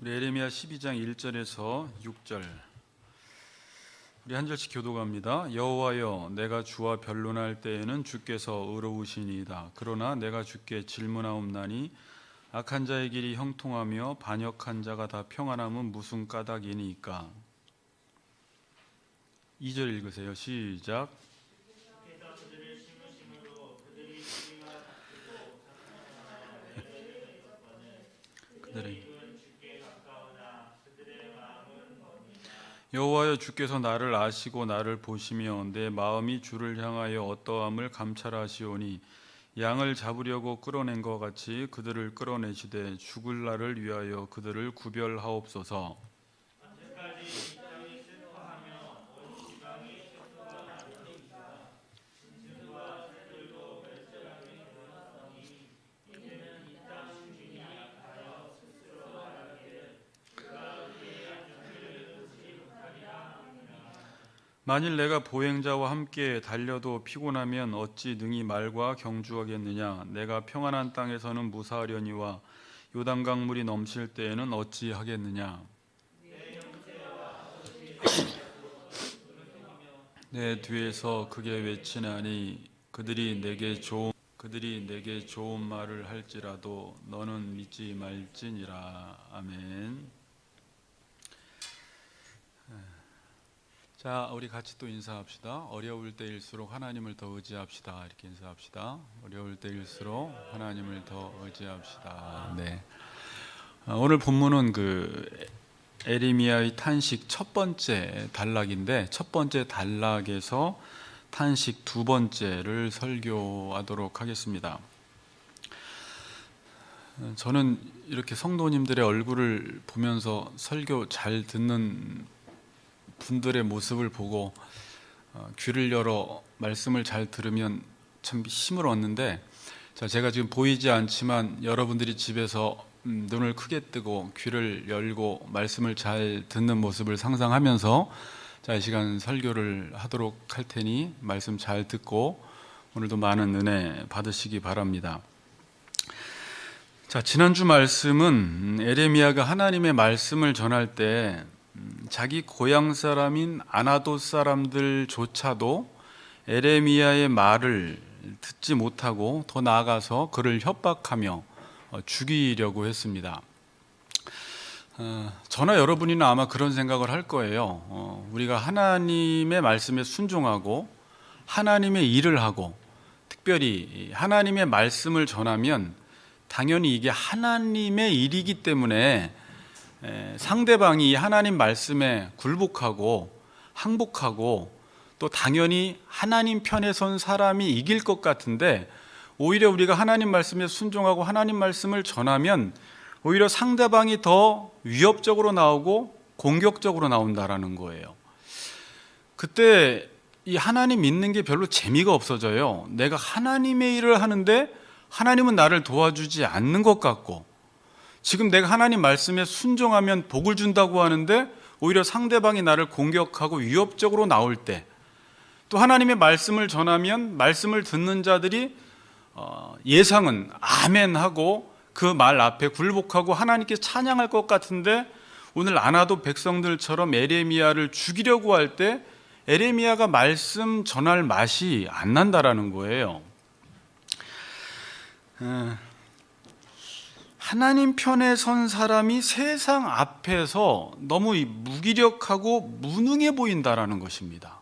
우리 에레미야 12장 1절에서 6절 우리 한 절씩 교독합니다. 여호와여, 내가 주와 변론할 때에는 주께서 의로우시니이다. 그러나 내가 주께 질문하옵나니 악한 자의 길이 형통하며 반역한 자가 다 평안함은 무슨 까닭이니까. 2절 읽으세요. 시작. 그들의 여호와여, 주께서 나를 아시고 나를 보시며 내 마음이 주를 향하여 어떠함을 감찰하시오니 양을 잡으려고 끌어낸 것 같이 그들을 끌어내시되 죽을 날을 위하여 그들을 구별하옵소서. 만일 내가 보행자와 함께 달려도 피곤하면 어찌 능히 말과 경주하겠느냐. 내가 평안한 땅에서는 무사하려니와 요단강 물이 넘칠 때에는 어찌 하겠느냐. 내 뒤에서 크게 외치나니 그들이 내게 좋은 말을 할지라도 너는 믿지 말지니라. 아멘. 자, 우리 같이 또 인사합시다. 어려울 때일수록 하나님을 더 의지합시다. 이렇게 인사합시다. 어려울 때일수록 하나님을 더 의지합시다. 네. 오늘 본문은 에레미야의 탄식 첫 번째 단락인데, 첫 번째 단락에서 탄식 두 번째를 설교하도록 하겠습니다. 저는 이렇게 성도님들의 얼굴을 보면서 설교 잘 듣는 분들의 모습을 보고 귀를 열어 말씀을 잘 들으면 참 힘을 얻는데, 제가 지금 보이지 않지만 여러분들이 집에서 눈을 크게 뜨고 귀를 열고 말씀을 잘 듣는 모습을 상상하면서 이 시간 설교를 하도록 할 테니 말씀 잘 듣고 오늘도 많은 은혜 받으시기 바랍니다. 지난주 말씀은 에레미야가 하나님의 말씀을 전할 때 자기 고향 사람인 아나돗 사람들조차도 에레미야의 말을 듣지 못하고 더 나아가서 그를 협박하며 죽이려고 했습니다. 저나 여러분이나 아마 그런 생각을 할 거예요. 우리가 하나님의 말씀에 순종하고 하나님의 일을 하고 특별히 하나님의 말씀을 전하면 당연히 이게 하나님의 일이기 때문에 상대방이 하나님 말씀에 굴복하고 항복하고 또 당연히 하나님 편에 선 사람이 이길 것 같은데, 오히려 우리가 하나님 말씀에 순종하고 하나님 말씀을 전하면 오히려 상대방이 더 위협적으로 나오고 공격적으로 나온다라는 거예요. 그때 이 하나님 믿는 게 별로 재미가 없어져요. 내가 하나님의 일을 하는데 하나님은 나를 도와주지 않는 것 같고, 지금 내가 하나님 말씀에 순종하면 복을 준다고 하는데 오히려 상대방이 나를 공격하고 위협적으로 나올 때, 또 하나님의 말씀을 전하면 말씀을 듣는 자들이 예상은 아멘하고 그 말 앞에 굴복하고 하나님께 찬양할 것 같은데, 오늘 아나돗 백성들처럼 에레미야를 죽이려고 할 때 에레미야가 말씀 전할 맛이 안 난다라는 거예요. 하나님 편에 선 사람이 세상 앞에서 너무 무기력하고 무능해 보인다라는 것입니다.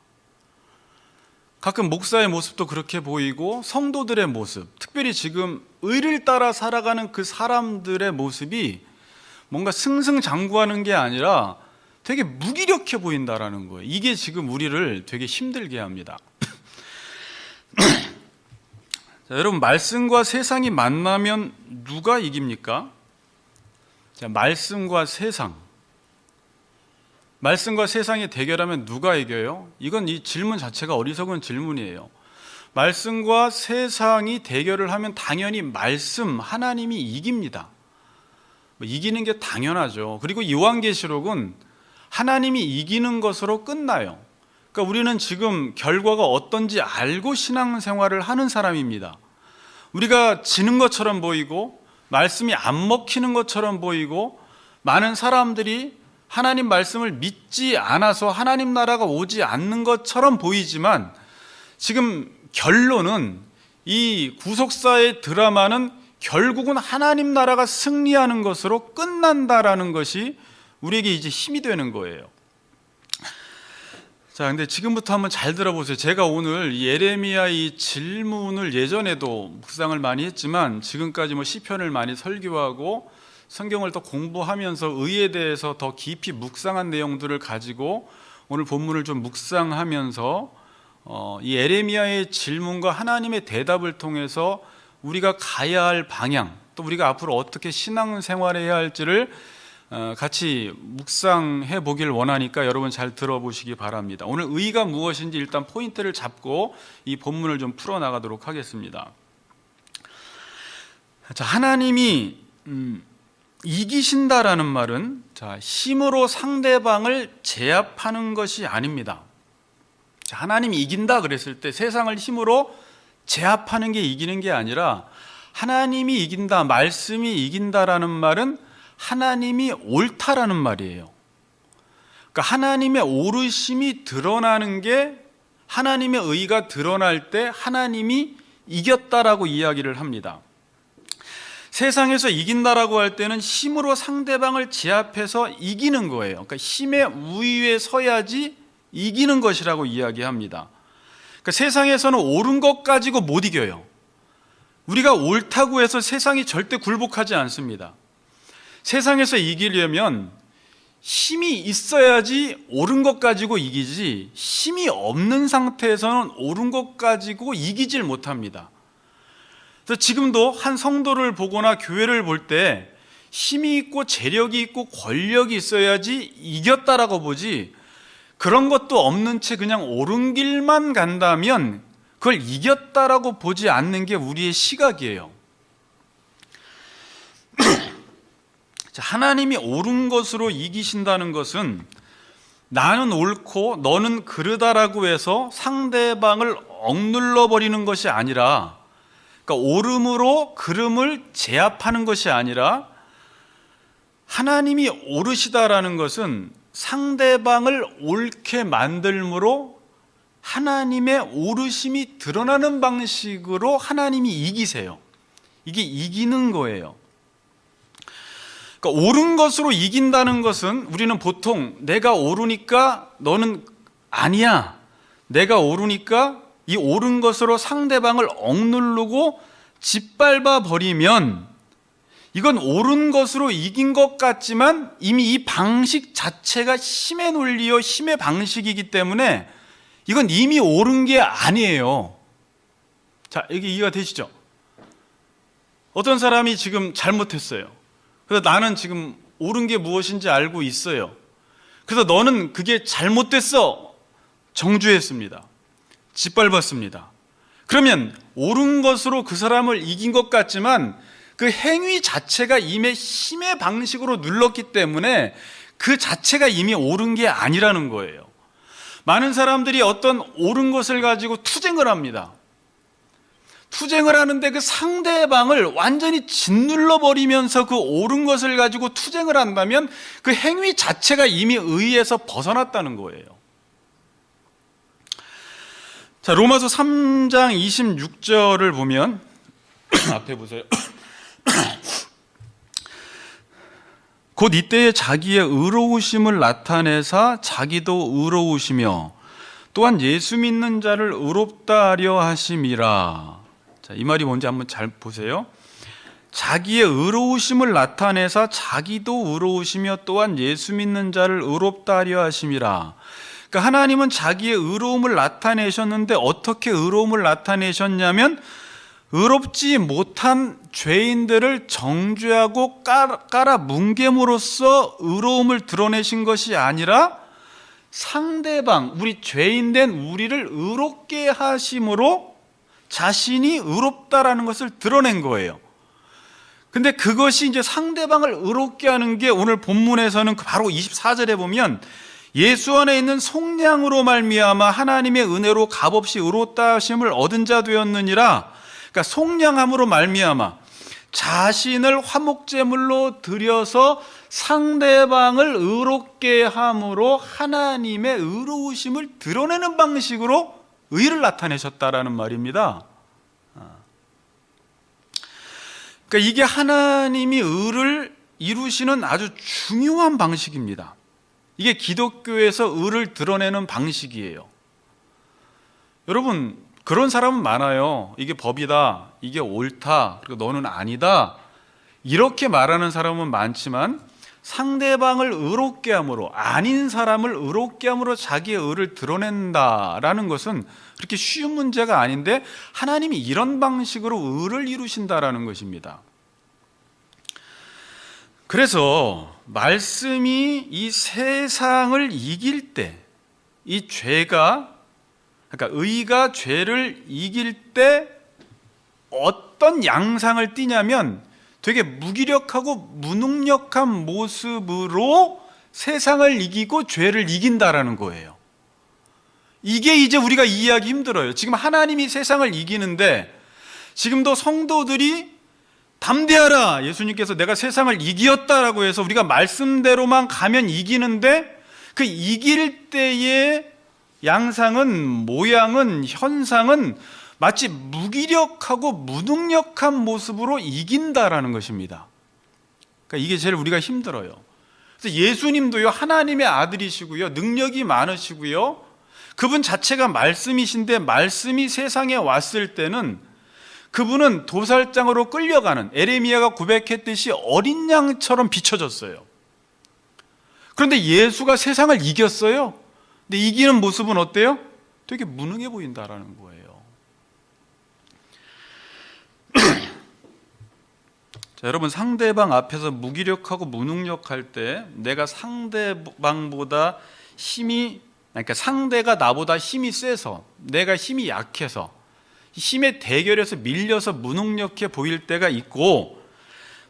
가끔 목사의 모습도 그렇게 보이고 성도들의 모습, 특별히 지금 의를 따라 살아가는 그 사람들의 모습이 뭔가 승승장구하는 게 아니라 되게 무기력해 보인다라는 거예요. 이게 지금 우리를 되게 힘들게 합니다. 여러분, 말씀과 세상이 만나면 누가 이깁니까? 말씀과 세상. 말씀과 세상이 대결하면 누가 이겨요? 이건 이 질문 자체가 어리석은 질문이에요. 말씀과 세상이 대결을 하면 당연히 말씀, 하나님이 이깁니다. 이기는 게 당연하죠. 그리고 요한계시록은 하나님이 이기는 것으로 끝나요. 그러니까 우리는 지금 결과가 어떤지 알고 신앙생활을 하는 사람입니다. 우리가 지는 것처럼 보이고 말씀이 안 먹히는 것처럼 보이고 많은 사람들이 하나님 말씀을 믿지 않아서 하나님 나라가 오지 않는 것처럼 보이지만 지금 결론은 이 구속사의 드라마는 결국은 하나님 나라가 승리하는 것으로 끝난다라는 것이 우리에게 이제 힘이 되는 거예요. 자, 근데 지금부터 한번 잘 들어보세요. 제가 오늘 이 예레미야 이 질문을 예전에도 묵상을 많이 했지만 지금까지 시편을 많이 설교하고 성경을 더 공부하면서 의에 대해서 더 깊이 묵상한 내용들을 가지고 오늘 본문을 좀 묵상하면서 이 예레미야의 질문과 하나님의 대답을 통해서 우리가 가야 할 방향, 또 우리가 앞으로 어떻게 신앙생활해야 할지를 같이 묵상해 보길 원하니까 여러분 잘 들어보시기 바랍니다. 오늘 의가 무엇인지 일단 포인트를 잡고 이 본문을 좀 풀어나가도록 하겠습니다. 자, 하나님이 이기신다라는 말은 힘으로 상대방을 제압하는 것이 아닙니다. 하나님이 이긴다 그랬을 때 세상을 힘으로 제압하는 게 이기는 게 아니라 하나님이 이긴다, 말씀이 이긴다라는 말은 하나님이 옳다라는 말이에요. 그러니까 하나님의 옳으심이 드러나는 게, 하나님의 의가 드러날 때 하나님이 이겼다라고 이야기를 합니다. 세상에서 이긴다라고 할 때는 힘으로 상대방을 제압해서 이기는 거예요. 그러니까 힘의 우위에 서야지 이기는 것이라고 이야기합니다. 그러니까 세상에서는 옳은 것 가지고 못 이겨요. 우리가 옳다고 해서 세상이 절대 굴복하지 않습니다. 세상에서 이기려면 힘이 있어야지 옳은 것 가지고 이기지, 힘이 없는 상태에서는 옳은 것 가지고 이기질 못합니다. 그래서 지금도 한 성도를 보거나 교회를 볼 때 힘이 있고 재력이 있고 권력이 있어야지 이겼다라고 보지, 그런 것도 없는 채 그냥 옳은 길만 간다면 그걸 이겼다라고 보지 않는 게 우리의 시각이에요. 하나님이 옳은 것으로 이기신다는 것은 나는 옳고 너는 그르다라고 해서 상대방을 억눌러 버리는 것이 아니라, 그러니까 옳음으로 그름을 제압하는 것이 아니라, 하나님이 옳으시다라는 것은 상대방을 옳게 만들므로 하나님의 옳으심이 드러나는 방식으로 하나님이 이기세요. 이게 이기는 거예요. 그러니까 옳은 것으로 이긴다는 것은 우리는 보통 내가 옳으니까 너는 아니야, 내가 옳으니까 이 옳은 것으로 상대방을 억누르고 짓밟아 버리면 이건 옳은 것으로 이긴 것 같지만 이미 이 방식 자체가 힘의 논리요 힘의 방식이기 때문에 이건 이미 옳은 게 아니에요. 자, 이게 이해가 되시죠? 어떤 사람이 지금 잘못했어요. 그래서 나는 지금 옳은 게 무엇인지 알고 있어요. 그래서 너는 그게 잘못됐어, 정죄했습니다. 짓밟았습니다. 그러면 옳은 것으로 그 사람을 이긴 것 같지만 그 행위 자체가 이미 힘의 방식으로 눌렀기 때문에 그 자체가 이미 옳은 게 아니라는 거예요. 많은 사람들이 어떤 옳은 것을 가지고 투쟁을 합니다. 투쟁을 하는데 그 상대방을 완전히 짓눌러 버리면서 그 옳은 것을 가지고 투쟁을 한다면 그 행위 자체가 이미 의에서 벗어났다는 거예요. 자, 로마서 3장 26절을 보면 앞에 보세요. 곧 이때에 자기의 의로우심을 나타내사 자기도 의로우시며 또한 예수 믿는 자를 의롭다 하려 하심이라. 자, 이 말이 뭔지 한번 잘 보세요. 자기의 의로우심을 나타내사 자기도 의로우시며 또한 예수 믿는 자를 의롭다 하려 하심이라. 그러니까 하나님은 자기의 의로움을 나타내셨는데 어떻게 의로움을 나타내셨냐면 의롭지 못한 죄인들을 정죄하고 깔아 뭉갰으로써 의로움을 드러내신 것이 아니라 상대방, 우리 죄인된 우리를 의롭게 하심으로 자신이 의롭다라는 것을 드러낸 거예요. 근데 그것이 이제 상대방을 의롭게 하는 게 오늘 본문에서는 바로 24절에 보면 예수 안에 있는 속량으로 말미암아 하나님의 은혜로 값없이 의롭다 하심을 얻은 자 되었느니라. 그러니까 속량함으로 말미암아 자신을 화목제물로 드려서 상대방을 의롭게 함으로 하나님의 의로우심을 드러내는 방식으로 의를 나타내셨다라는 말입니다. 그러니까 이게 하나님이 의를 이루시는 아주 중요한 방식입니다. 이게 기독교에서 의를 드러내는 방식이에요. 여러분, 그런 사람은 많아요. 이게 법이다, 이게 옳다, 그리고 너는 아니다, 이렇게 말하는 사람은 많지만 상대방을 의롭게 함으로, 아닌 사람을 의롭게 함으로 자기의 의를 드러낸다라는 것은 그렇게 쉬운 문제가 아닌데 하나님이 이런 방식으로 의를 이루신다라는 것입니다. 그래서 말씀이 이 세상을 이길 때, 이 죄가, 그러니까 의가 죄를 이길 때 어떤 양상을 띠냐면 되게 무기력하고 무능력한 모습으로 세상을 이기고 죄를 이긴다라는 거예요. 이게 이제 우리가 이해하기 힘들어요. 지금 하나님이 세상을 이기는데 지금도 성도들이 담대하라, 예수님께서 내가 세상을 이기었다라고 해서 우리가 말씀대로만 가면 이기는데 그 이길 때의 양상은, 모양은, 현상은 마치 무기력하고 무능력한 모습으로 이긴다라는 것입니다. 그러니까 이게 제일 우리가 힘들어요. 그래서 예수님도요, 하나님의 아들이시고요, 능력이 많으시고요, 그분 자체가 말씀이신데 말씀이 세상에 왔을 때는 그분은 도살장으로 끌려가는, 에레미야가 고백했듯이 어린 양처럼 비춰졌어요. 그런데 예수가 세상을 이겼어요. 근데 이기는 모습은 어때요? 되게 무능해 보인다라는 거예요. 자, 여러분, 상대방 앞에서 무기력하고 무능력할 때 내가 상대방보다 그러니까 상대가 나보다 힘이 세서, 내가 힘이 약해서 힘의 대결에서 밀려서 무능력해 보일 때가 있고,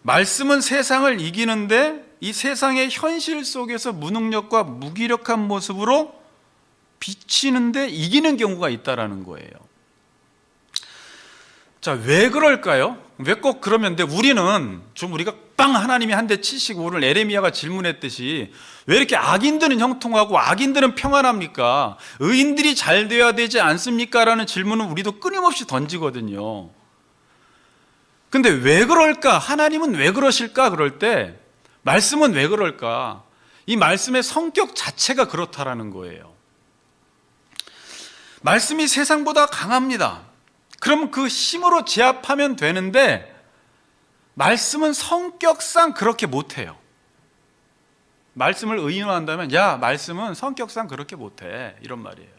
말씀은 세상을 이기는데 이 세상의 현실 속에서 무능력과 무기력한 모습으로 비치는데 이기는 경우가 있다라는 거예요. 자, 왜 그럴까요? 왜 꼭 그러면 돼? 우리가 빵 하나님이 한 대 치시고, 오늘 에레미야가 질문했듯이 왜 이렇게 악인들은 형통하고 악인들은 평안합니까? 의인들이 잘 되어야 되지 않습니까? 라는 질문은 우리도 끊임없이 던지거든요. 근데 왜 그럴까? 하나님은 왜 그러실까? 그럴 때 말씀은 왜 그럴까? 이 말씀의 성격 자체가 그렇다라는 거예요. 말씀이 세상보다 강합니다. 그럼 그 힘으로 제압하면 되는데 말씀은 성격상 그렇게 못해요. 말씀을 의인화한다면, 야, 말씀은 성격상 그렇게 못해, 이런 말이에요.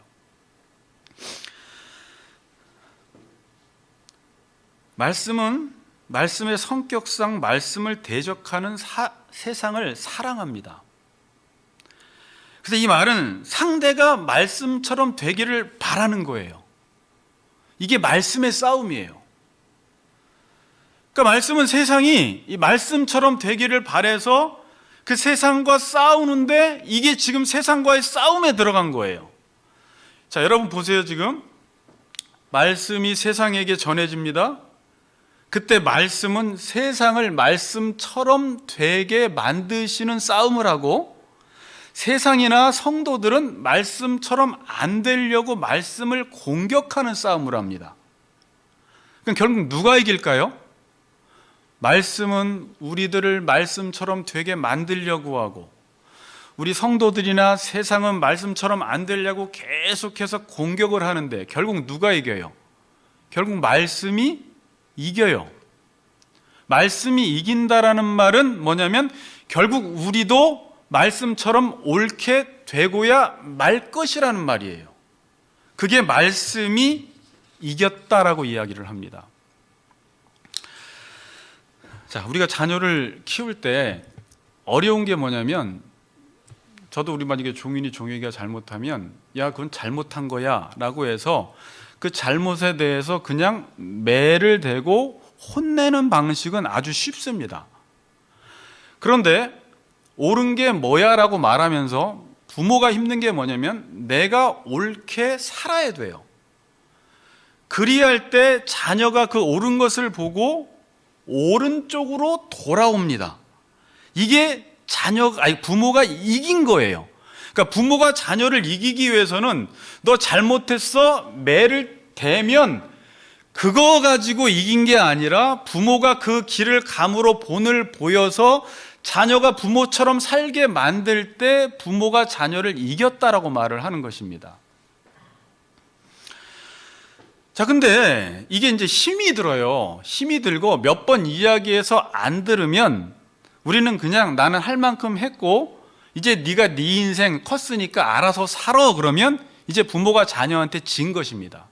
말씀은 말씀의 성격상 말씀을 대적하는 세상을 사랑합니다. 그래서 이 말은 상대가 말씀처럼 되기를 바라는 거예요. 이게 말씀의 싸움이에요. 그러니까 말씀은 세상이 이 말씀처럼 되기를 바라서 그 세상과 싸우는데 이게 지금 세상과의 싸움에 들어간 거예요. 자, 여러분 보세요. 지금 말씀이 세상에게 전해집니다. 그때 말씀은 세상을 말씀처럼 되게 만드시는 싸움을 하고, 세상이나 성도들은 말씀처럼 안 되려고 말씀을 공격하는 싸움을 합니다. 그럼 결국 누가 이길까요? 말씀은 우리들을 말씀처럼 되게 만들려고 하고, 우리 성도들이나 세상은 말씀처럼 안 되려고 계속해서 공격을 하는데 결국 누가 이겨요? 결국 말씀이 이겨요. 말씀이 이긴다라는 말은 뭐냐면 결국 우리도 말씀처럼 옳게 되고야 말 것이라는 말이에요. 그게 말씀이 이겼다라고 이야기를 합니다. 자, 우리가 자녀를 키울 때 어려운 게 뭐냐면, 저도 우리 만약에 종혁이가 잘못하면 야, 그건 잘못한 거야 라고 해서 그 잘못에 대해서 그냥 매를 대고 혼내는 방식은 아주 쉽습니다. 그런데 옳은 게 뭐야 라고 말하면서 부모가 힘든 게 뭐냐면 내가 옳게 살아야 돼요. 그리할 때 자녀가 그 옳은 것을 보고 오른쪽으로 돌아옵니다. 이게 부모가 이긴 거예요. 그러니까 부모가 자녀를 이기기 위해서는 너 잘못했어, 매를 대면 그거 가지고 이긴 게 아니라 부모가 그 길을 감으로 본을 보여서 자녀가 부모처럼 살게 만들 때 부모가 자녀를 이겼다라고 말을 하는 것입니다. 자, 근데 이게 이제 힘이 들어요. 힘이 들고 몇 번 이야기해서 안 들으면 우리는 그냥 나는 할 만큼 했고 이제 네가 네 인생 컸으니까 알아서 살아, 그러면 이제 부모가 자녀한테 진 것입니다.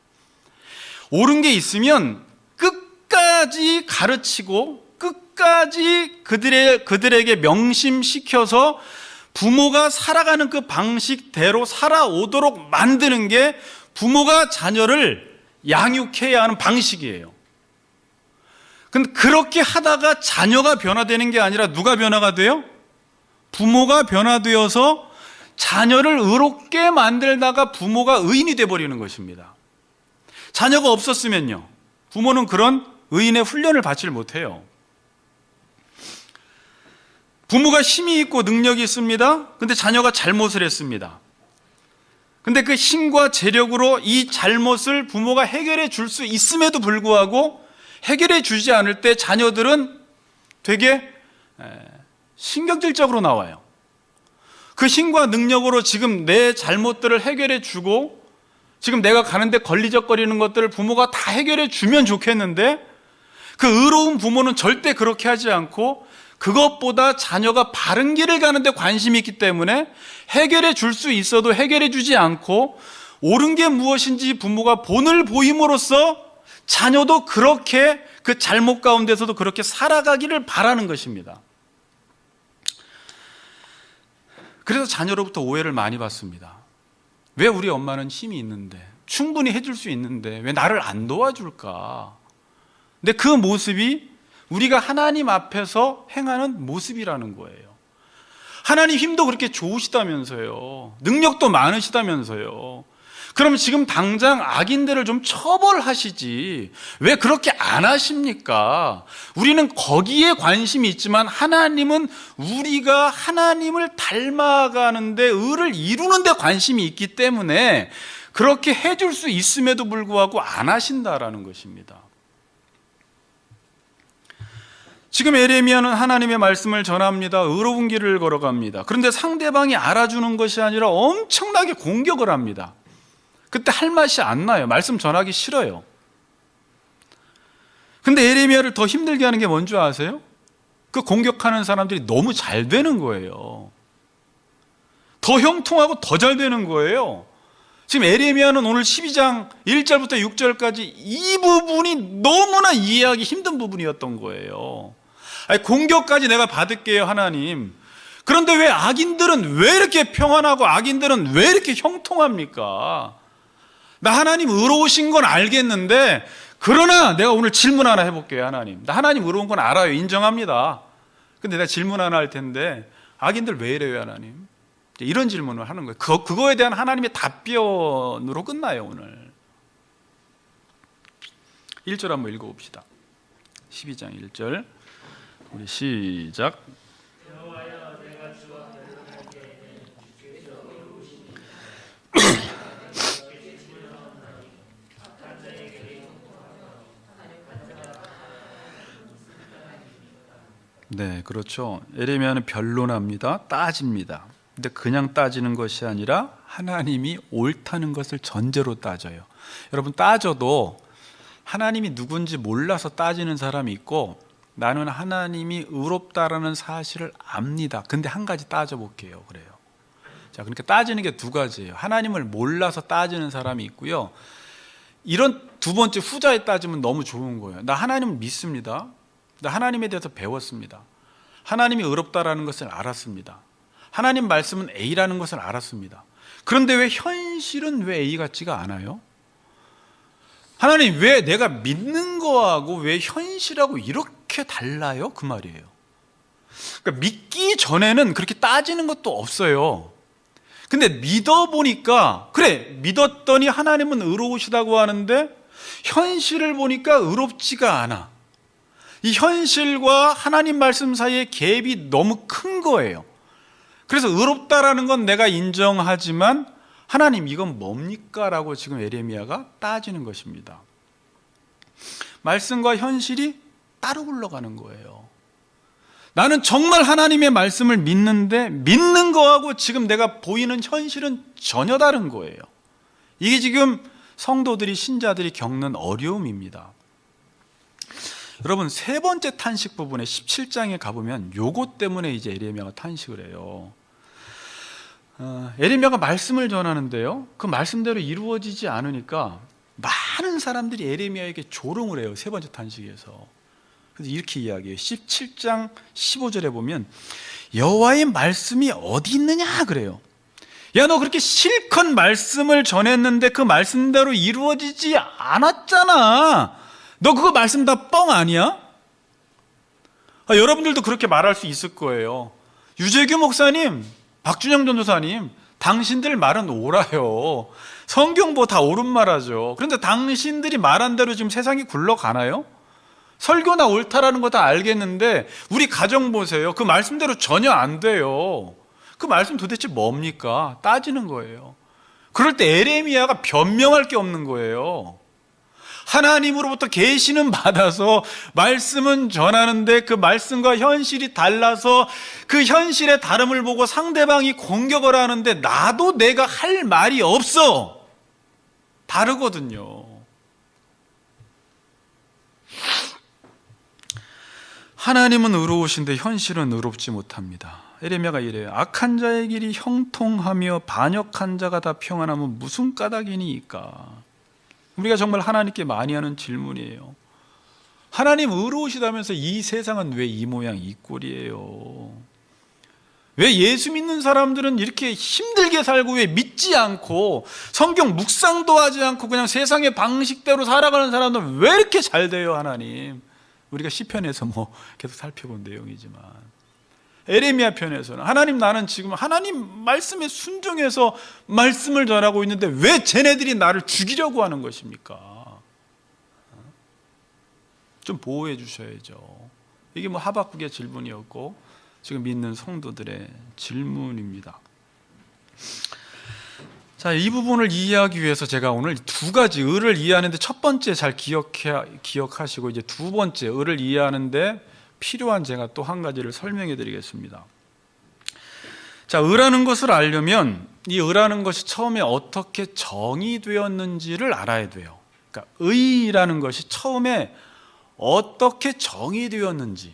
옳은 게 있으면 끝까지 가르치고 끝까지 그들에게 명심시켜서 부모가 살아가는 그 방식대로 살아오도록 만드는 게 부모가 자녀를 양육해야 하는 방식이에요. 근데 그렇게 하다가 자녀가 변화되는 게 아니라 누가 변화가 돼요? 부모가 변화되어서 자녀를 의롭게 만들다가 부모가 의인이 되어버리는 것입니다. 자녀가 없었으면요, 부모는 그런 의인의 훈련을 받지 못해요. 부모가 힘이 있고 능력이 있습니다. 근데 자녀가 잘못을 했습니다. 근데 그 힘과 재력으로 이 잘못을 부모가 해결해 줄 수 있음에도 불구하고 해결해 주지 않을 때 자녀들은 되게 신경질적으로 나와요. 그 힘과 능력으로 지금 내 잘못들을 해결해 주고 지금 내가 가는데 걸리적거리는 것들을 부모가 다 해결해 주면 좋겠는데 그 의로운 부모는 절대 그렇게 하지 않고 그것보다 자녀가 바른 길을 가는데 관심이 있기 때문에 해결해 줄 수 있어도 해결해 주지 않고 옳은 게 무엇인지 부모가 본을 보임으로써 자녀도 그렇게 그 잘못 가운데서도 그렇게 살아가기를 바라는 것입니다. 그래서 자녀로부터 오해를 많이 받습니다. 왜 우리 엄마는 힘이 있는데, 충분히 해줄 수 있는데 왜 나를 안 도와줄까? 근데 그 모습이 우리가 하나님 앞에서 행하는 모습이라는 거예요. 하나님 힘도 그렇게 좋으시다면서요. 능력도 많으시다면서요. 그럼 지금 당장 악인들을 좀 처벌하시지 왜 그렇게 안 하십니까? 우리는 거기에 관심이 있지만 하나님은 우리가 하나님을 닮아가는데 의를 이루는 데 관심이 있기 때문에 그렇게 해줄 수 있음에도 불구하고 안 하신다라는 것입니다. 지금 에레미야는 하나님의 말씀을 전합니다. 의로운 길을 걸어갑니다. 그런데 상대방이 알아주는 것이 아니라 엄청나게 공격을 합니다. 그때 할 맛이 안 나요. 말씀 전하기 싫어요. 근데 에레미야를 더 힘들게 하는 게 뭔지 아세요? 그 공격하는 사람들이 너무 잘 되는 거예요. 더 형통하고 더 잘 되는 거예요. 지금 에레미야는 오늘 12장 1절부터 6절까지 이 부분이 너무나 이해하기 힘든 부분이었던 거예요. 아니, 공격까지 내가 받을게요, 하나님. 그런데 왜 악인들은 왜 이렇게 평안하고 악인들은 왜 이렇게 형통합니까? 나 하나님 의로우신 건 알겠는데 그러나 내가 오늘 질문 하나 해볼게요, 하나님. 나 하나님 의로운 건 알아요, 인정합니다. 근데 내가 질문 하나 할 텐데 악인들 왜 이래요, 하나님? 이런 질문을 하는 거예요. 그거에 대한 하나님의 답변으로 끝나요, 오늘. 1절 한번 읽어봅시다. 12장 1절 우리 시작. 네, 그렇죠. 에레미야는 변론합니다. 따집니다. 근데 그냥 따지는 것이 아니라 하나님이 옳다는 것을 전제로 따져요. 여러분, 따져도 하나님이 누군지 몰라서 따지는 사람이 있고 나는 하나님이 의롭다라는 사실을 압니다. 근데 한 가지 따져볼게요. 그래요. 자, 그러니까 따지는 게 두 가지예요. 하나님을 몰라서 따지는 사람이 있고요. 이런 두 번째 후자에 따지면 너무 좋은 거예요. 나 하나님을 믿습니다. 나 하나님에 대해서 배웠습니다. 하나님이 의롭다라는 것을 알았습니다. 하나님 말씀은 A라는 것을 알았습니다. 그런데 왜 현실은 왜 A 같지가 않아요? 하나님, 왜 내가 믿는 거하고 왜 현실하고 이렇게 달라요? 그 말이에요. 그러니까 믿기 전에는 그렇게 따지는 것도 없어요. 근데 믿어보니까, 그래, 믿었더니 하나님은 의로우시다고 하는데 현실을 보니까 의롭지가 않아. 이 현실과 하나님 말씀 사이의 갭이 너무 큰 거예요. 그래서 의롭다라는 건 내가 인정하지만 하나님 이건 뭡니까? 라고 지금 에레미야가 따지는 것입니다. 말씀과 현실이 따로 굴러가는 거예요. 나는 정말 하나님의 말씀을 믿는데 믿는 거하고 지금 내가 보이는 현실은 전혀 다른 거예요. 이게 지금 성도들이, 신자들이 겪는 어려움입니다. 여러분, 세 번째 탄식 부분에 17장에 가보면 요것 때문에 이제 에레미야가 탄식을 해요. 에레미야가 말씀을 전하는데요, 그 말씀대로 이루어지지 않으니까 많은 사람들이 에레미야에게 조롱을 해요. 세 번째 탄식에서. 그래서 이렇게 이야기해요. 17장 15절에 보면 여호와의 말씀이 어디 있느냐 그래요. 야, 너 그렇게 실컷 말씀을 전했는데 그 말씀대로 이루어지지 않았잖아. 너 그거 말씀 다 뻥 아니야? 여러분들도 그렇게 말할 수 있을 거예요. 유재규 목사님, 박준영 전도사님, 당신들 말은 옳아요. 성경 뭐 다 옳은 말하죠. 그런데 당신들이 말한 대로 지금 세상이 굴러가나요? 설교나 옳다라는 거 다 알겠는데 우리 가정 보세요. 그 말씀대로 전혀 안 돼요. 그 말씀 도대체 뭡니까? 따지는 거예요. 그럴 때 에레미야가 변명할 게 없는 거예요. 하나님으로부터 계시는 받아서 말씀은 전하는데 그 말씀과 현실이 달라서 그 현실의 다름을 보고 상대방이 공격을 하는데 나도 내가 할 말이 없어. 다르거든요. 하나님은 의로우신데 현실은 의롭지 못합니다. 에레미야가 이래요. 악한 자의 길이 형통하며 반역한 자가 다 평안하면 무슨 까닭이니까. 우리가 정말 하나님께 많이 하는 질문이에요. 하나님 의로우시다면서 이 세상은 왜 이 모양 이 꼴이에요? 왜 예수 믿는 사람들은 이렇게 힘들게 살고 왜 믿지 않고 성경 묵상도 하지 않고 그냥 세상의 방식대로 살아가는 사람들은 왜 이렇게 잘 돼요? 하나님, 우리가 시편에서 뭐 계속 살펴본 내용이지만 에레미야 편에서는 하나님, 나는 지금 하나님 말씀에 순종해서 말씀을 전하고 있는데 왜 쟤네들이 나를 죽이려고 하는 것입니까? 좀 보호해 주셔야죠. 이게 뭐 하박국의 질문이었고 지금 믿는 성도들의 질문입니다. 자, 이 부분을 이해하기 위해서 제가 오늘 두 가지, 의를 이해하는데 첫 번째 잘 기억하시고 이제 두 번째, 의를 이해하는데 필요한 제가 또 한 가지를 설명해 드리겠습니다. 자, 의라는 것을 알려면 이 의라는 것이 처음에 어떻게 정의되었는지를 알아야 돼요. 그러니까 의라는 것이 처음에 어떻게 정의되었는지.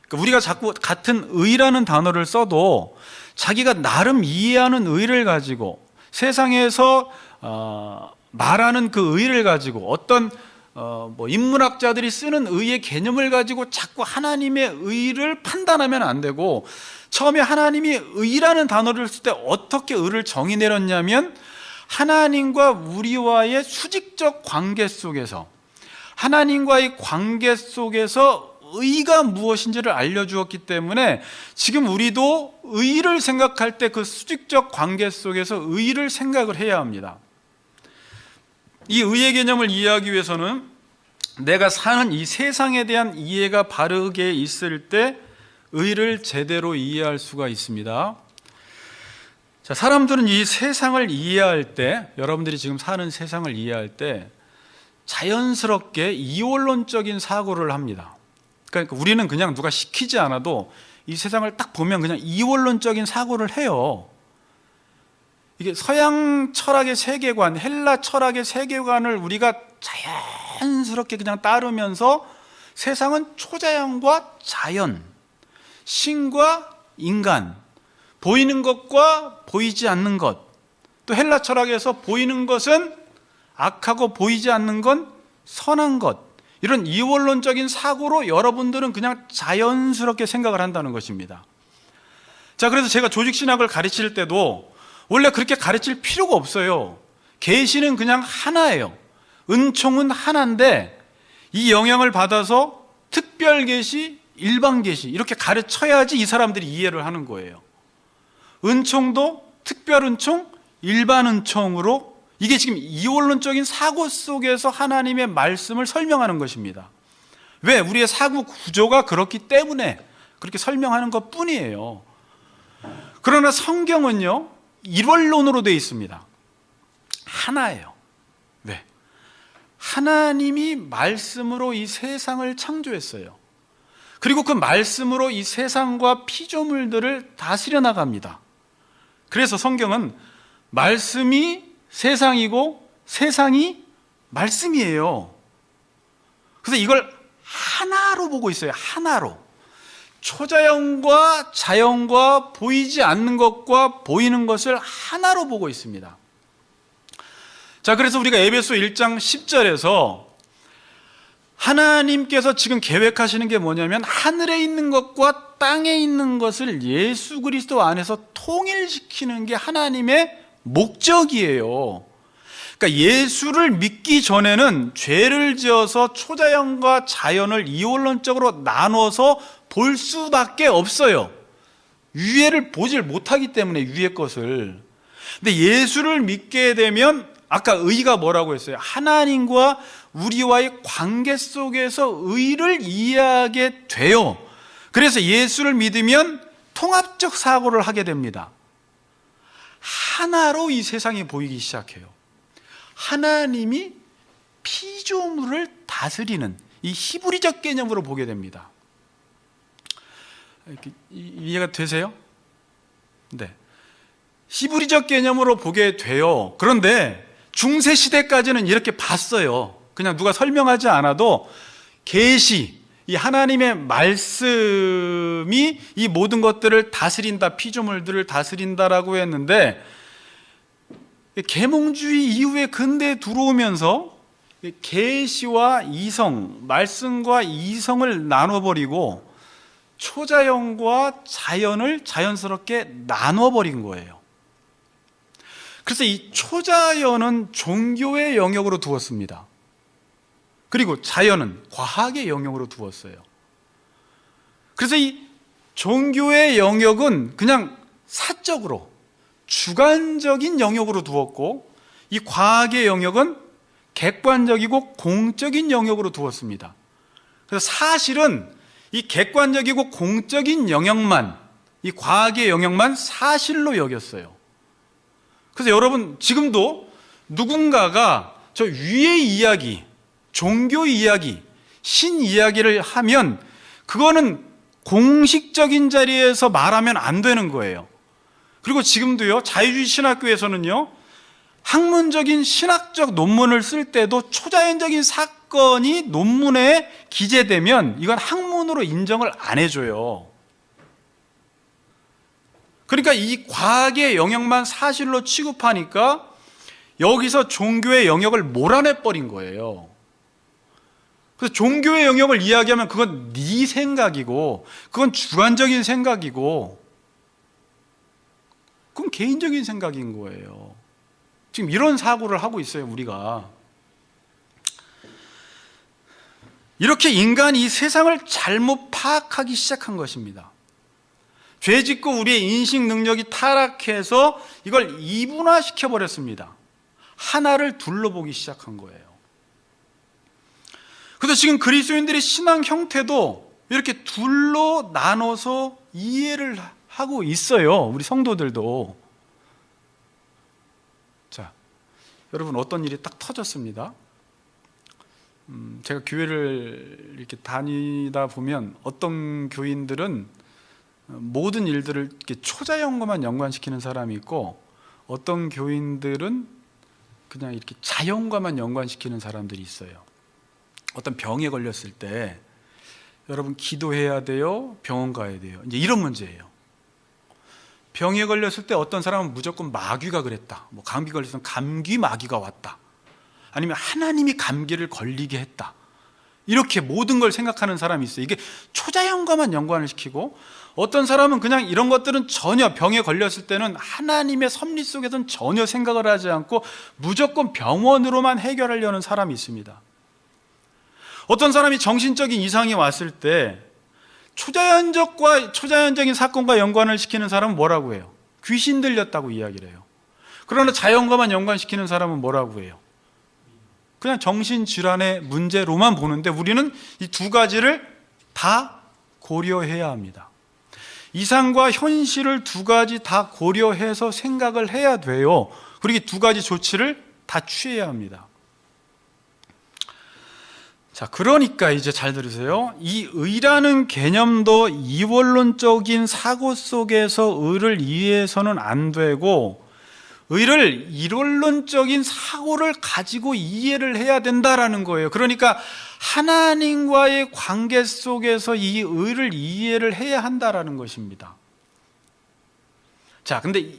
그러니까 우리가 자꾸 같은 의라는 단어를 써도 자기가 나름 이해하는 의를 가지고 세상에서 말하는 그 의를 가지고 어떤 뭐 인문학자들이 쓰는 의의 개념을 가지고 자꾸 하나님의 의를 판단하면 안 되고, 처음에 하나님이 의라는 단어를 쓸 때 어떻게 의를 정의 내렸냐면 하나님과 우리와의 수직적 관계 속에서, 하나님과의 관계 속에서 의가 무엇인지를 알려주었기 때문에 지금 우리도 의를 생각할 때 그 수직적 관계 속에서 의를 생각을 해야 합니다. 이 의의 개념을 이해하기 위해서는 내가 사는 이 세상에 대한 이해가 바르게 있을 때 의를 제대로 이해할 수가 있습니다. 자, 사람들은 이 세상을 이해할 때, 여러분들이 지금 사는 세상을 이해할 때 자연스럽게 이원론적인 사고를 합니다. 그러니까 우리는 그냥 누가 시키지 않아도 이 세상을 딱 보면 그냥 이원론적인 사고를 해요. 이게 서양 철학의 세계관, 헬라 철학의 세계관을 우리가 자연스럽게 그냥 따르면서 세상은 초자연과 자연, 신과 인간, 보이는 것과 보이지 않는 것, 또 헬라 철학에서 보이는 것은 악하고 보이지 않는 건 선한 것, 이런 이원론적인 사고로 여러분들은 그냥 자연스럽게 생각을 한다는 것입니다. 자, 그래서 제가 조직신학을 가르칠 때도 원래 그렇게 가르칠 필요가 없어요. 계시는 그냥 하나예요. 은총은 하나인데 이 영향을 받아서 특별 계시, 일반 계시 이렇게 가르쳐야지 이 사람들이 이해를 하는 거예요. 은총도 특별 은총, 일반 은총으로, 이게 지금 이원론적인 사고 속에서 하나님의 말씀을 설명하는 것입니다. 왜? 우리의 사고 구조가 그렇기 때문에 그렇게 설명하는 것 뿐이에요. 그러나 성경은요, 일원론으로 되어 있습니다. 하나예요. 왜? 하나님이 말씀으로 이 세상을 창조했어요. 그리고 그 말씀으로 이 세상과 피조물들을 다스려 나갑니다. 그래서 성경은 말씀이 세상이고 세상이 말씀이에요. 그래서 이걸 하나로 보고 있어요. 하나로. 초자연과 자연과 보이지 않는 것과 보이는 것을 하나로 보고 있습니다. 자, 그래서 우리가 에베소 1장 10절에서 하나님께서 지금 계획하시는 게 뭐냐면 하늘에 있는 것과 땅에 있는 것을 예수 그리스도 안에서 통일시키는 게 하나님의 목적이에요. 그러니까 예수를 믿기 전에는 죄를 지어서 초자연과 자연을 이원론적으로 나눠서 볼 수밖에 없어요. 위에를 보질 못하기 때문에 위의 것을. 근데 예수를 믿게 되면 아까 의가 뭐라고 했어요? 하나님과 우리와의 관계 속에서 의를 이해하게 돼요. 그래서 예수를 믿으면 통합적 사고를 하게 됩니다. 하나로 이 세상이 보이기 시작해요. 하나님이 피조물을 다스리는 이 히브리적 개념으로 보게 됩니다. 이해가 되세요? 네. 히브리적 개념으로 보게 돼요. 그런데 중세 시대까지는 이렇게 봤어요. 그냥 누가 설명하지 않아도 계시, 이 하나님의 말씀이 이 모든 것들을 다스린다, 피조물들을 다스린다라고 했는데, 계몽주의 이후에 근대에 들어오면서 계시와 이성, 말씀과 이성을 나눠버리고 초자연과 자연을 자연스럽게 나눠버린 거예요. 그래서 이 초자연은 종교의 영역으로 두었습니다. 그리고 자연은 과학의 영역으로 두었어요. 그래서 이 종교의 영역은 그냥 사적으로 주관적인 영역으로 두었고, 이 과학의 영역은 객관적이고 공적인 영역으로 두었습니다. 그래서 사실은 이 객관적이고 공적인 영역만, 이 과학의 영역만 사실로 여겼어요. 그래서 여러분, 지금도 누군가가 저 위의 이야기, 종교 이야기, 신 이야기를 하면 그거는 공식적인 자리에서 말하면 안 되는 거예요. 그리고 지금도요, 자유주의 신학교에서는요, 학문적인 신학적 논문을 쓸 때도 초자연적인 사건이 논문에 기재되면 이건 학문으로 인정을 안 해줘요. 그러니까 이 과학의 영역만 사실로 취급하니까 여기서 종교의 영역을 몰아내버린 거예요. 그래서 종교의 영역을 이야기하면 그건 네 생각이고, 그건 주관적인 생각이고, 그건 개인적인 생각인 거예요. 지금 이런 사고를 하고 있어요, 우리가. 이렇게 인간이 이 세상을 잘못 파악하기 시작한 것입니다. 죄 짓고 우리의 인식 능력이 타락해서 이걸 이분화시켜 버렸습니다. 하나를 둘러보기 시작한 거예요. 그래서 지금 그리스도인들의 신앙 형태도 이렇게 둘로 나눠서 이해를 하고 있어요. 우리 성도들도. 자, 여러분, 어떤 일이 딱 터졌습니다. 제가 교회를 이렇게 다니다 보면 어떤 교인들은 모든 일들을 이렇게 초자연과만 연관시키는 사람이 있고, 어떤 교인들은 그냥 이렇게 자연과만 연관시키는 사람들이 있어요. 어떤 병에 걸렸을 때 여러분, 기도해야 돼요? 병원 가야 돼요? 이제 이런 문제예요. 병에 걸렸을 때 어떤 사람은 무조건 마귀가 그랬다. 뭐 감기 걸렸으면 감기 마귀가 왔다. 아니면 하나님이 감기를 걸리게 했다. 이렇게 모든 걸 생각하는 사람이 있어요. 이게 초자연과만 연관을 시키고, 어떤 사람은 그냥 이런 것들은 전혀, 병에 걸렸을 때는 하나님의 섭리 속에서는 전혀 생각을 하지 않고 무조건 병원으로만 해결하려는 사람이 있습니다. 어떤 사람이 정신적인 이상이 왔을 때 초자연적인 사건과 연관을 시키는 사람은 뭐라고 해요? 귀신 들렸다고 이야기를 해요. 그러나 자연과만 연관시키는 사람은 뭐라고 해요? 그냥 정신질환의 문제로만 보는데 우리는 이 두 가지를 다 고려해야 합니다. 이상과 현실을 두 가지 다 고려해서 생각을 해야 돼요. 그리고 이 두 가지 조치를 다 취해야 합니다. 자, 그러니까 이제 잘 들으세요. 이 의라는 개념도 이원론적인 사고 속에서 의를 이해해서는 안 되고, 의를 이론론적인 사고를 가지고 이해를 해야 된다라는 거예요. 그러니까 하나님과의 관계 속에서 이 의를 이해를 해야 한다라는 것입니다. 자, 근데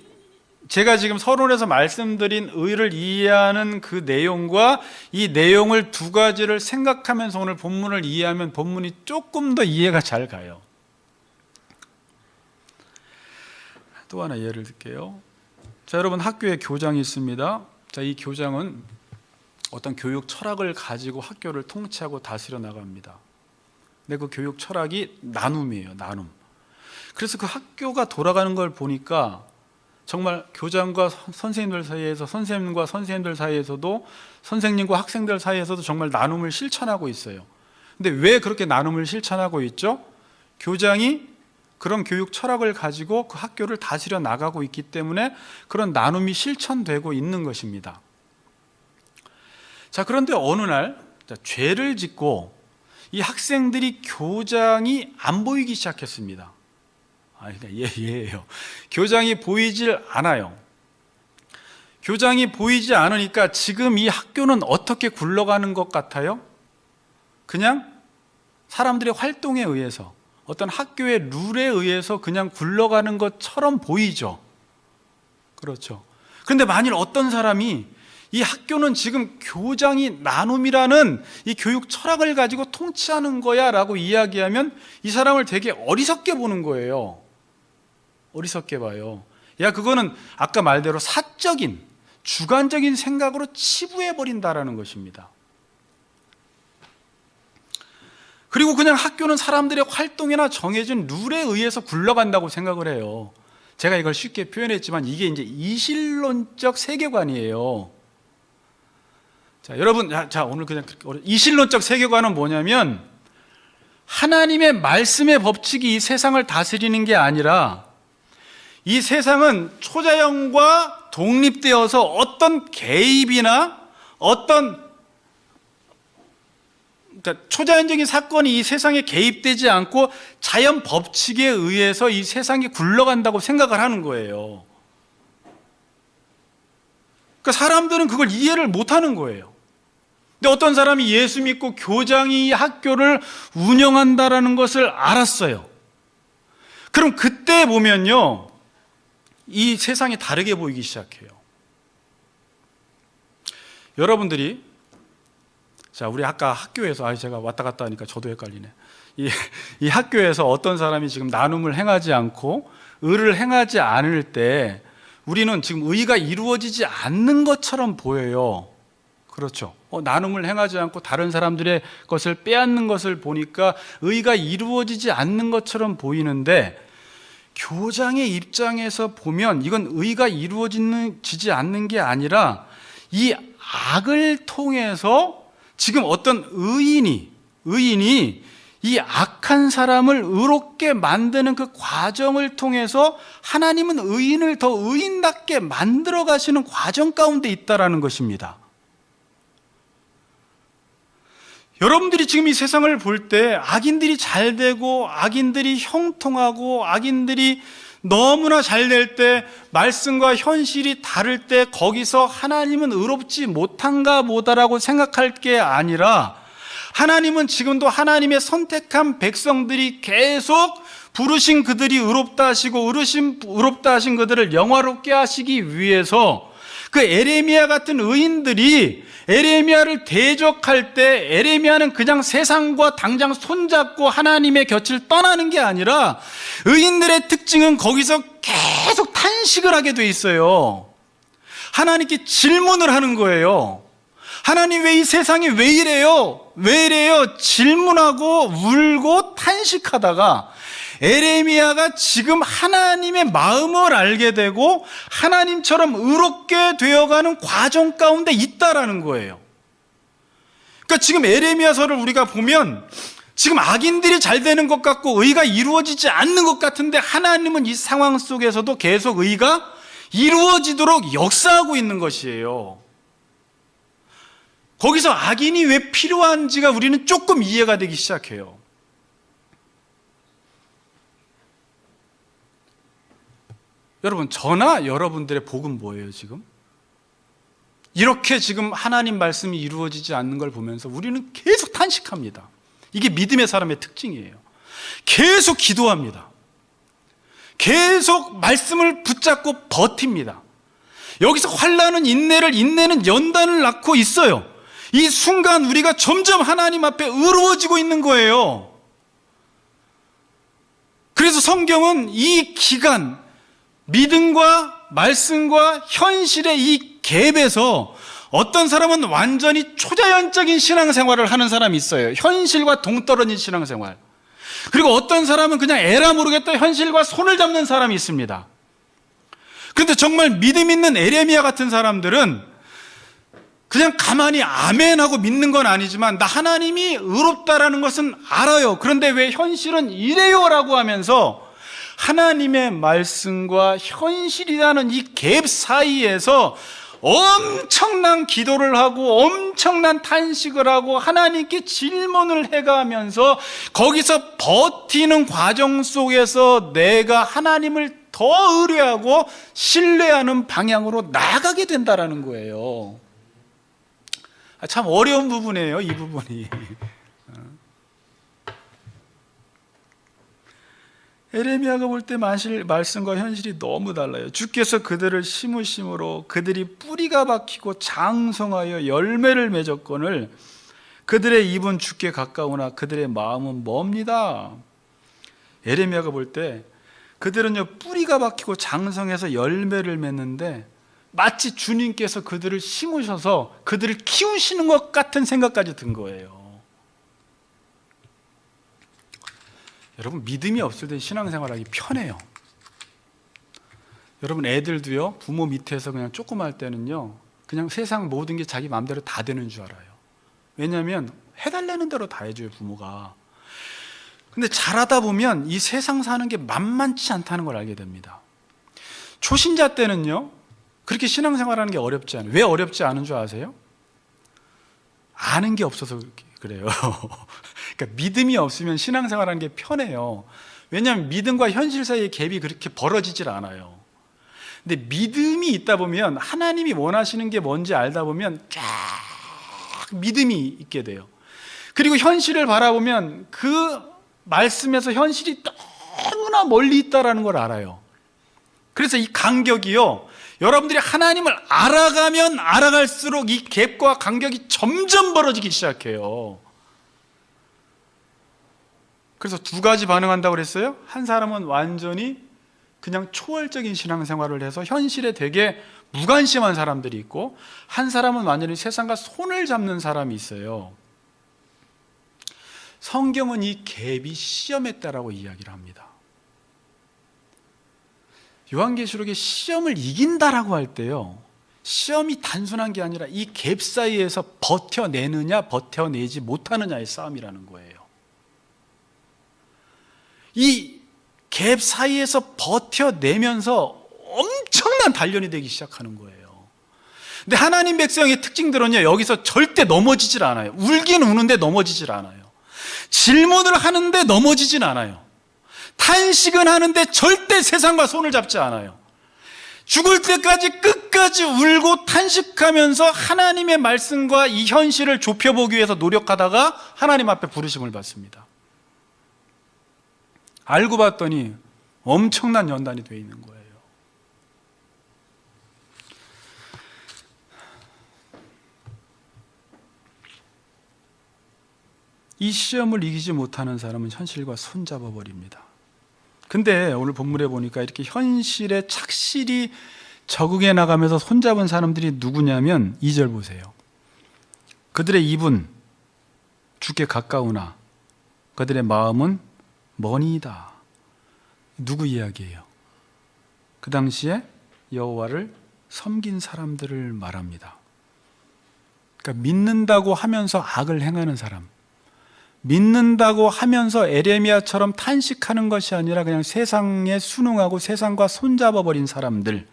제가 지금 서론에서 말씀드린 의를 이해하는 그 내용과 이 내용을 두 가지를 생각하면서 오늘 본문을 이해하면 본문이 조금 더 이해가 잘 가요. 또 하나 예를 들게요. 자, 여러분, 학교에 교장이 있습니다. 자, 이 교장은 어떤 교육 철학을 가지고 학교를 통치하고 다스려 나갑니다. 근데 그 교육 철학이 나눔이에요. 나눔. 그래서 그 학교가 돌아가는 걸 보니까 정말 교장과 선생님들 사이에서, 선생님과 선생님들 사이에서도, 선생님과 학생들 사이에서도 정말 나눔을 실천하고 있어요. 근데 왜 그렇게 나눔을 실천하고 있죠? 교장이 그런 교육 철학을 가지고 그 학교를 다스려 나가고 있기 때문에 그런 나눔이 실천되고 있는 것입니다. 자, 그런데 어느 날 죄를 짓고 이 학생들이 교장이 안 보이기 시작했습니다. 예예요. 교장이 보이질 않아요. 교장이 보이지 않으니까 지금 이 학교는 어떻게 굴러가는 것 같아요? 그냥 사람들의 활동에 의해서, 어떤 학교의 룰에 의해서 그냥 굴러가는 것처럼 보이죠. 그렇죠. 그런데 만일 어떤 사람이 이 학교는 지금 교장이 나눔이라는 이 교육 철학을 가지고 통치하는 거야 라고 이야기하면 이 사람을 되게 어리석게 보는 거예요. 어리석게 봐요. 야, 그거는 아까 말대로 사적인, 주관적인 생각으로 치부해버린다라는 것입니다. 그리고 그냥 학교는 사람들의 활동이나 정해진 룰에 의해서 굴러간다고 생각을 해요. 제가 이걸 쉽게 표현했지만 이게 이제 이실론적 세계관이에요. 자, 여러분, 오늘 그냥 이실론적 세계관은 뭐냐면 하나님의 말씀의 법칙이 이 세상을 다스리는 게 아니라 이 세상은 초자연과 독립되어서 어떤 개입이나 어떤 초자연적인 사건이 이 세상에 개입되지 않고 자연 법칙에 의해서 이 세상이 굴러간다고 생각을 하는 거예요. 그러니까 사람들은 그걸 이해를 못하는 거예요. 근데 어떤 사람이 예수 믿고 교장이 학교를 운영한다라는 것을 알았어요. 그럼 그때 보면요, 이 세상이 다르게 보이기 시작해요. 여러분들이, 자, 우리 아까 학교에서, 제가 왔다 갔다 하니까 저도 헷갈리네. 이 학교에서 어떤 사람이 지금 나눔을 행하지 않고 의를 행하지 않을 때 우리는 지금 의가 이루어지지 않는 것처럼 보여요. 그렇죠. 나눔을 행하지 않고 다른 사람들의 것을 빼앗는 것을 보니까 의가 이루어지지 않는 것처럼 보이는데, 교장의 입장에서 보면 이건 의가 이루어지지 않는 게 아니라 이 악을 통해서 지금 어떤 의인이 이 악한 사람을 의롭게 만드는 그 과정을 통해서 하나님은 의인을 더 의인답게 만들어 가시는 과정 가운데 있다라는 것입니다. 여러분들이 지금 이 세상을 볼 때 악인들이 잘 되고 악인들이 형통하고 악인들이 너무나 잘 될 때, 말씀과 현실이 다를 때 거기서 하나님은 의롭지 못한가 보다라고 생각할 게 아니라, 하나님은 지금도 하나님의 선택한 백성들이 계속 부르신 그들이 의롭다 하시고 의롭다 하신 그들을 영화롭게 하시기 위해서 그 에레미야 같은 의인들이 에레미야를 대적할 때 에레미야는 그냥 세상과 당장 손잡고 하나님의 곁을 떠나는 게 아니라 의인들의 특징은 거기서 계속 탄식을 하게 돼 있어요. 하나님께 질문을 하는 거예요. 하나님, 왜 이 세상이 왜 이래요? 왜 이래요? 질문하고 울고 탄식하다가 에레미야가 지금 하나님의 마음을 알게 되고 하나님처럼 의롭게 되어가는 과정 가운데 있다라는 거예요. 그러니까 지금 에레미야서를 우리가 보면 지금 악인들이 잘 되는 것 같고 의가 이루어지지 않는 것 같은데 하나님은 이 상황 속에서도 계속 의가 이루어지도록 역사하고 있는 것이에요. 거기서 악인이 왜 필요한지가 우리는 조금 이해가 되기 시작해요. 여러분, 저나 여러분들의 복은 뭐예요, 지금? 이렇게 지금 하나님 말씀이 이루어지지 않는 걸 보면서 우리는 계속 탄식합니다. 이게 믿음의 사람의 특징이에요. 계속 기도합니다. 계속 말씀을 붙잡고 버팁니다. 여기서 환난은 인내는 연단을 낳고 있어요. 이 순간 우리가 점점 하나님 앞에 의로워지고 있는 거예요. 그래서 성경은 이 기간, 믿음과 말씀과 현실의 이 갭에서 어떤 사람은 완전히 초자연적인 신앙생활을 하는 사람이 있어요. 현실과 동떨어진 신앙생활. 그리고 어떤 사람은 그냥 에라 모르겠다 현실과 손을 잡는 사람이 있습니다. 그런데 정말 믿음 있는 에레미야 같은 사람들은 그냥 가만히 아멘하고 믿는 건 아니지만 나 하나님이 의롭다라는 것은 알아요. 그런데 왜 현실은 이래요라고 하면서 하나님의 말씀과 현실이라는 이 갭 사이에서 엄청난 기도를 하고 엄청난 탄식을 하고 하나님께 질문을 해가면서 거기서 버티는 과정 속에서 내가 하나님을 더 의뢰하고 신뢰하는 방향으로 나아가게 된다라는 거예요. 참 어려운 부분이에요, 이 부분이. 에레미야가 볼 때 말씀과 현실이 너무 달라요. 주께서 그들을 심으심으로 그들이 뿌리가 박히고 장성하여 열매를 맺었거늘 그들의 입은 주께 가까우나 그들의 마음은 멉니다. 에레미야가 볼 때 그들은요 뿌리가 박히고 장성해서 열매를 맺는데 마치 주님께서 그들을 심으셔서 그들을 키우시는 것 같은 생각까지 든 거예요. 여러분, 믿음이 없을 때 신앙생활하기 편해요. 여러분, 애들도요 부모 밑에서 그냥 조금 할 때는요 그냥 세상 모든 게 자기 마음대로 다 되는 줄 알아요. 왜냐하면 해달라는 대로 다 해줘요, 부모가. 근데 잘하다 보면 이 세상 사는 게 만만치 않다는 걸 알게 됩니다. 초신자 때는요 그렇게 신앙생활하는 게 어렵지 않아요. 왜 어렵지 않은 줄 아세요? 아는 게 없어서 그래요. 그러니까 믿음이 없으면 신앙생활하는 게 편해요. 왜냐하면 믿음과 현실 사이의 갭이 그렇게 벌어지질 않아요. 근데 믿음이 있다 보면 하나님이 원하시는 게 뭔지 알다 보면 쫙 믿음이 있게 돼요. 그리고 현실을 바라보면 그 말씀에서 현실이 너무나 멀리 있다는 걸 알아요. 그래서 이 간격이요 여러분들이 하나님을 알아가면 알아갈수록 이 갭과 간격이 점점 벌어지기 시작해요. 그래서 두 가지 반응한다고 그랬어요. 한 사람은 완전히 그냥 초월적인 신앙생활을 해서 현실에 되게 무관심한 사람들이 있고 한 사람은 완전히 세상과 손을 잡는 사람이 있어요. 성경은 이 갭이 시험했다라고 이야기를 합니다. 요한계시록에 시험을 이긴다라고 할 때요 시험이 단순한 게 아니라 이 갭 사이에서 버텨내느냐 버텨내지 못하느냐의 싸움이라는 거예요. 이 갭 사이에서 버텨내면서 엄청난 단련이 되기 시작하는 거예요. 근데 하나님 백성의 특징들은요 여기서 절대 넘어지질 않아요. 울긴 우는데 넘어지질 않아요. 질문을 하는데 넘어지진 않아요. 탄식은 하는데 절대 세상과 손을 잡지 않아요. 죽을 때까지 끝까지 울고 탄식하면서 하나님의 말씀과 이 현실을 좁혀보기 위해서 노력하다가 하나님 앞에 부르심을 받습니다. 알고 봤더니 엄청난 연단이 되어 있는 거예요. 이 시험을 이기지 못하는 사람은 현실과 손잡아 버립니다. 근데 오늘 본문에 보니까 이렇게 현실에 착실히 적응해 나가면서 손잡은 사람들이 누구냐면 2절 보세요. 그들의 입은 주께 가까우나 그들의 마음은 머니이다. 누구 이야기예요? 그 당시에 여호와를 섬긴 사람들을 말합니다. 그러니까 믿는다고 하면서 악을 행하는 사람, 믿는다고 하면서 에레미야처럼 탄식하는 것이 아니라 그냥 세상에 순응하고 세상과 손잡아버린 사람들,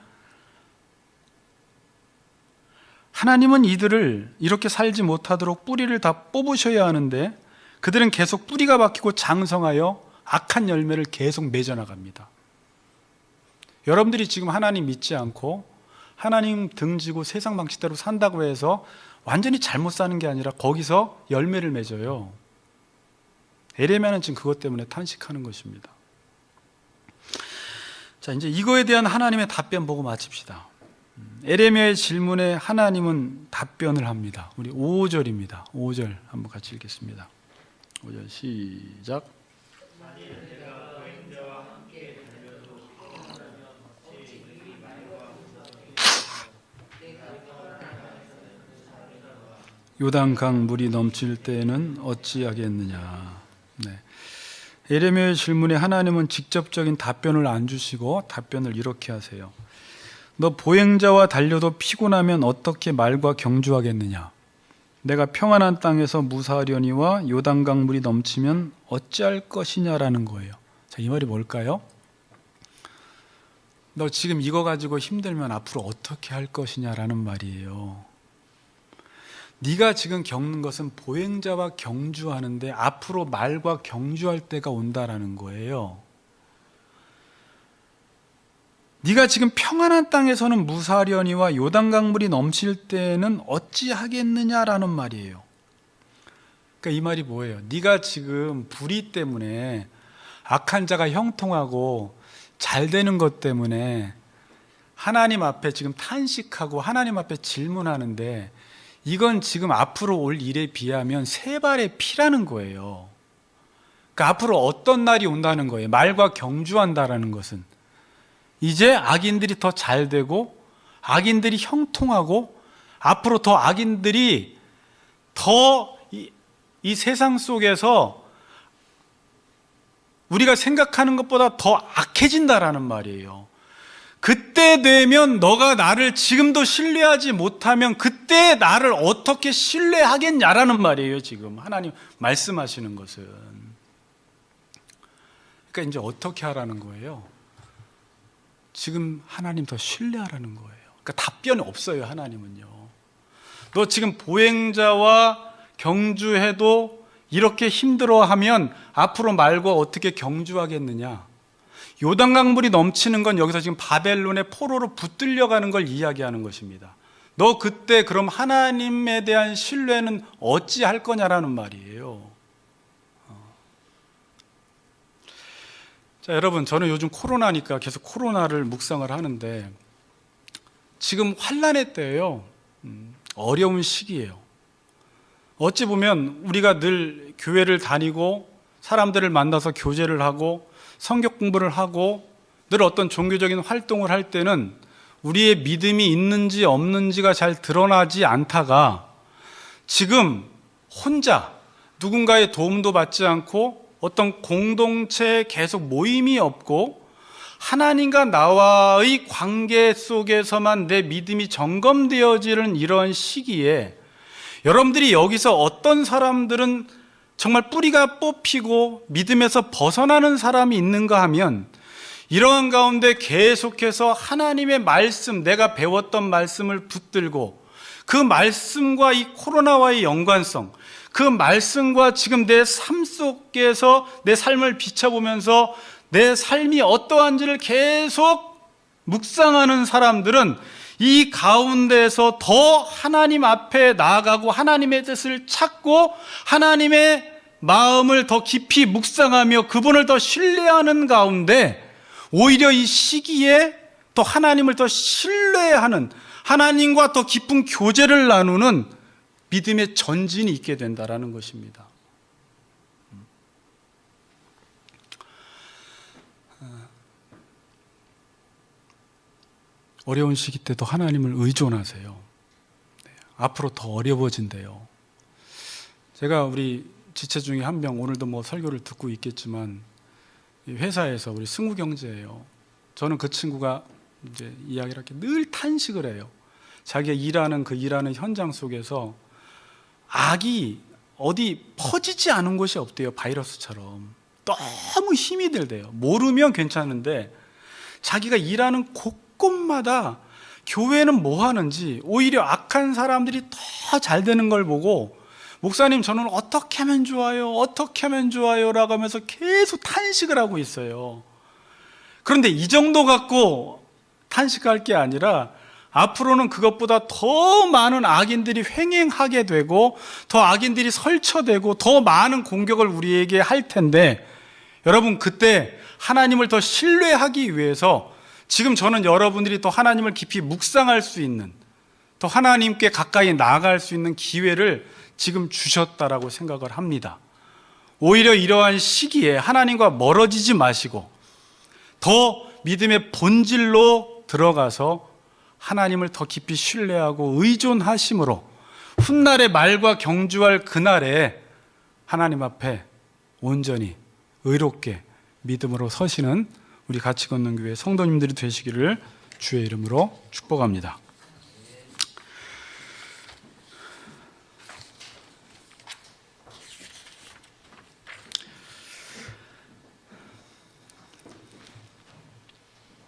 하나님은 이들을 이렇게 살지 못하도록 뿌리를 다 뽑으셔야 하는데 그들은 계속 뿌리가 박히고 장성하여 악한 열매를 계속 맺어나갑니다. 여러분들이 지금 하나님 믿지 않고 하나님 등지고 세상 방식대로 산다고 해서 완전히 잘못 사는 게 아니라 거기서 열매를 맺어요. 에레미야는 지금 그것 때문에 탄식하는 것입니다. 자, 이제 이거에 대한 하나님의 답변 보고 마칩시다. 에레미야의 질문에 하나님은 답변을 합니다. 우리 5절입니다. 5절 한번 같이 읽겠습니다. 5절 시작. 요단강 물이 넘칠 때에는 어찌하겠느냐. 네. 에레미야의 질문에 하나님은 직접적인 답변을 안 주시고 답변을 이렇게 하세요. 너 보행자와 달려도 피곤하면 어떻게 말과 경주하겠느냐. 내가 평안한 땅에서 무사하려니와 요단강 물이 넘치면 어찌할 것이냐라는 거예요. 자, 이 말이 뭘까요? 너 지금 이거 가지고 힘들면 앞으로 어떻게 할 것이냐라는 말이에요. 네가 지금 겪는 것은 보행자와 경주하는데 앞으로 말과 경주할 때가 온다라는 거예요. 네가 지금 평안한 땅에서는 무사하려니와 요단강물이 넘칠 때는 어찌하겠느냐라는 말이에요. 그러니까 이 말이 뭐예요? 네가 지금 불의 때문에 악한 자가 형통하고 잘 되는 것 때문에 하나님 앞에 지금 탄식하고 하나님 앞에 질문하는데 이건 지금 앞으로 올 일에 비하면 세 발의 피라는 거예요. 그러니까 앞으로 어떤 날이 온다는 거예요. 말과 경주한다라는 것은 이제 악인들이 더 잘 되고 악인들이 형통하고 앞으로 더 악인들이 더 이 세상 속에서 우리가 생각하는 것보다 더 악해진다라는 말이에요. 그때 되면 너가 나를 지금도 신뢰하지 못하면 그때 나를 어떻게 신뢰하겠냐라는 말이에요. 지금 하나님 말씀하시는 것은. 그러니까 이제 어떻게 하라는 거예요? 지금 하나님 더 신뢰하라는 거예요. 그러니까 답변이 없어요. 하나님은요. 너 지금 보행자와 경주해도 이렇게 힘들어하면 앞으로 말과 어떻게 경주하겠느냐. 요단강물이 넘치는 건 여기서 지금 바벨론의 포로로 붙들려가는 걸 이야기하는 것입니다. 너 그때 그럼 하나님에 대한 신뢰는 어찌할 거냐라는 말이에요. 자, 여러분, 저는 요즘 코로나니까 계속 코로나를 묵상을 하는데 지금 환난의 때예요. 어려운 시기예요. 어찌 보면 우리가 늘 교회를 다니고 사람들을 만나서 교제를 하고 성경 공부를 하고 늘 어떤 종교적인 활동을 할 때는 우리의 믿음이 있는지 없는지가 잘 드러나지 않다가 지금 혼자 누군가의 도움도 받지 않고 어떤 공동체에 계속 모임이 없고 하나님과 나와의 관계 속에서만 내 믿음이 점검되어지는 이런 시기에 여러분들이 여기서 어떤 사람들은 정말 뿌리가 뽑히고 믿음에서 벗어나는 사람이 있는가 하면 이러한 가운데 계속해서 하나님의 말씀, 내가 배웠던 말씀을 붙들고 그 말씀과 이 코로나와의 연관성, 그 말씀과 지금 내 삶 속에서 내 삶을 비춰보면서 내 삶이 어떠한지를 계속 묵상하는 사람들은 이 가운데서 더 하나님 앞에 나아가고 하나님의 뜻을 찾고 하나님의 마음을 더 깊이 묵상하며 그분을 더 신뢰하는 가운데 오히려 이 시기에 더 하나님을 더 신뢰하는 하나님과 더 깊은 교제를 나누는 믿음의 전진이 있게 된다라는 것입니다. 어려운 시기 때도 하나님을 의존하세요. 네, 앞으로 더 어려워진대요. 제가 우리 지체 중에 한 명, 오늘도 뭐 설교를 듣고 있겠지만 회사에서 우리 승우경제예요. 저는 그 친구가 이제 이야기를 할게 늘 탄식을 해요. 자기가 일하는 그 일하는 현장 속에서 악이 어디 퍼지지 않은 곳이 없대요. 바이러스처럼 너무 힘이 들대요. 모르면 괜찮은데 자기가 일하는 곳곳마다 교회는 뭐 하는지, 오히려 악한 사람들이 더 잘 되는 걸 보고 목사님 저는 어떻게 하면 좋아요, 어떻게 하면 좋아요 라고 하면서 계속 탄식을 하고 있어요. 그런데 이 정도 갖고 탄식할 게 아니라 앞으로는 그것보다 더 많은 악인들이 횡행하게 되고 더 악인들이 설쳐되고 더 많은 공격을 우리에게 할 텐데, 여러분 그때 하나님을 더 신뢰하기 위해서 지금 저는 여러분들이 더 하나님을 깊이 묵상할 수 있는, 더 하나님께 가까이 나아갈 수 있는 기회를 지금 주셨다라고 생각을 합니다. 오히려 이러한 시기에 하나님과 멀어지지 마시고 더 믿음의 본질로 들어가서 하나님을 더 깊이 신뢰하고 의존하심으로 훗날의 말과 경주할 그날에 하나님 앞에 온전히 의롭게 믿음으로 서시는 우리 같이 걷는 교회 성도님들이 되시기를 주의 이름으로 축복합니다.